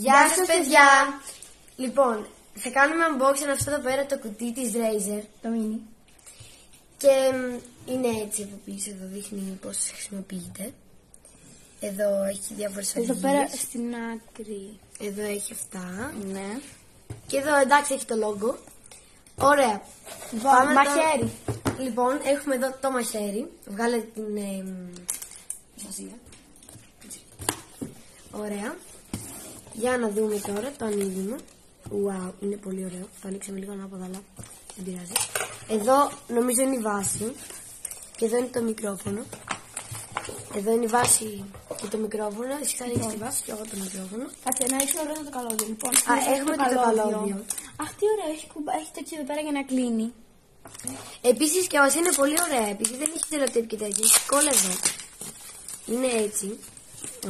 Γεια σας παιδιά! Λοιπόν, θα κάνουμε unboxing αυτό εδώ πέρα το κουτί της Razer. Το mini. Και είναι έτσι από πίσω, εδώ δείχνει πώς χρησιμοποιείται. Εδώ έχει διάφορες οδηγίες. Εδώ πέρα στην άκρη. Εδώ έχει αυτά. Ναι. Και εδώ εντάξει έχει το logo. Ωραία. Πάμε μαχαίρι. Λοιπόν, έχουμε εδώ το μαχαίρι. Βγάλε την φασία. Ωραία. Για να δούμε τώρα το ανοίγουμε. Wow, είναι πολύ ωραίο. Το ανοίξαμε λίγο ανάποδα, αλλά δεν πειράζει. Εδώ νομίζω είναι η βάση. Και εδώ είναι το μικρόφωνο. Εδώ είναι η βάση και το μικρόφωνο. Εσύ θα ρίξεις τη βάση και εγώ το μικρόφωνο. Κάτσε να ρίξουμε πρώτα το καλώδιο. Λοιπόν, έχουμε και το καλώδιο. Αχ, τι ωραίο, έχει τέτοιο εδώ πέρα για να κλείνει. Επίσης και μας είναι πολύ ωραία. Επειδή δεν έχει τελωτήρι και τέτοια, έχει κόλλα εδώ. Είναι έτσι.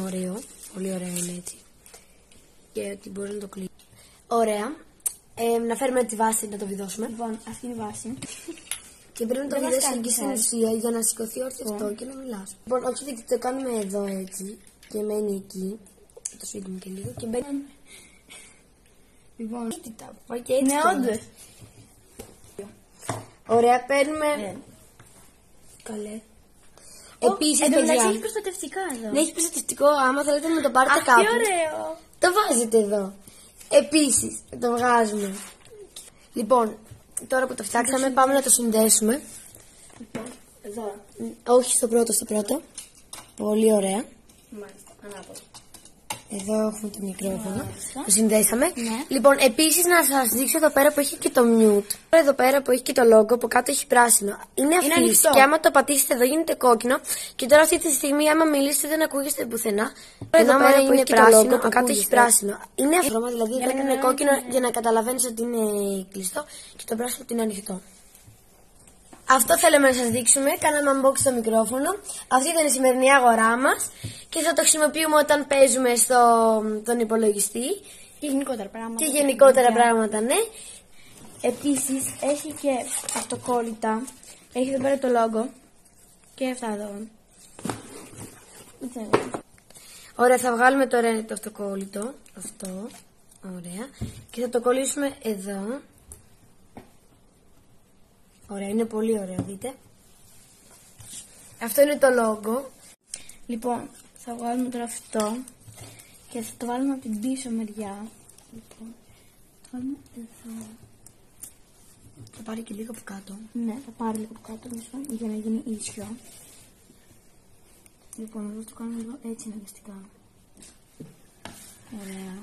Ωραίο. Πολύ ωραίο είναι έτσι. Και ότι μπορεί να το κλείσει. Ωραία. Να φέρουμε τη βάση να το βιδώσουμε. Λοιπόν, αυτή είναι η βάση. Και πρέπει να το βιδώσεις εκεί στην ουσία για να σηκωθεί όρθιο αυτό και να μιλάς. Λοιπόν, όχι γιατί το κάνουμε εδώ έτσι και μένει εκεί. Το σφίγγουμε και λίγο και μπαίνει. Λοιπόν, πάει και έτσι. ναι, όντως. Ωραία, παίρνουμε. Καλέ. Επίσης, παιδιά, έχει προστατευτικά εδώ. Ναι, έχει προστατευτικό. Άμα θέλετε να το πάρετε κάπου. Τι ωραίο. Το βάζετε εδώ. Επίσης, το βγάζουμε. Λοιπόν, τώρα που το φτιάξαμε, πάμε να το συνδέσουμε. Εδώ. Όχι στο πρώτο. Πολύ ωραία. Μάλιστα, ανάποδα. Εδώ έχουμε το μικρόφωνο. Το συνδέσαμε. Ναι. Λοιπόν, επίσης να σας δείξω εδώ πέρα που έχει και το mute. Εδώ πέρα που έχει και το logo, από κάτω έχει πράσινο. Είναι αφήσει και άμα το πατήσετε εδώ γίνεται κόκκινο. Και τώρα αυτή τη στιγμή, άμα μιλήσετε, δεν ακούγεστε πουθενά. Εδώ πέρα είναι πράσινο, από κάτω έχει πράσινο. Είναι αφήρωμα, δηλαδή εδώ είναι κόκκινο για να καταλαβαίνεις ότι είναι κλειστό και το πράσινο ότι είναι ανοιχτό. Αυτό θέλαμε να σας δείξουμε. Κάναμε unboxing στο μικρόφωνο. Αυτή ήταν η σημερινή αγορά μας. Και θα το χρησιμοποιούμε όταν παίζουμε στον υπολογιστή. Και γενικότερα πράγματα. Ναι. Επίσης έχει και αυτοκόλλητα. Έχει εδώ πέρα το logo. Και αυτά εδώ. Ωραία, θα βγάλουμε τώρα το αυτοκόλλητο. Αυτό. Ωραία. Και θα το κολλήσουμε εδώ. Ωραία, είναι πολύ ωραίο, δείτε. Αυτό είναι το logo. Λοιπόν, θα βγάλουμε τώρα αυτό και θα το βάλουμε από την πίσω μεριά. Λοιπόν, το βάλουμε εδώ. Θα πάρει και λίγο από κάτω. Ναι, θα πάρει λίγο από κάτω μισό, για να γίνει ίσιο. Λοιπόν, εδώ το κάνουμε λίγο έτσι αναγκαστικά. Ωραία.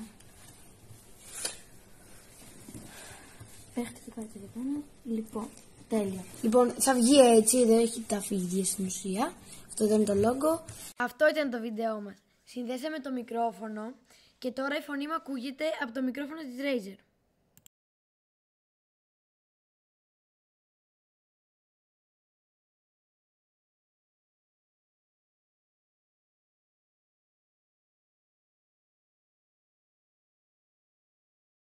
Παίχτε κάτι εδώ πέρα. Λοιπόν, τέλεια. Λοιπόν, θα βγει έτσι, εδώ έχει τα φίδια στην ουσία. Αυτό ήταν το logo. Αυτό ήταν το βίντεό μας. Συνδέσαμε το μικρόφωνο και τώρα η φωνή μου ακούγεται από το μικρόφωνο της Razer.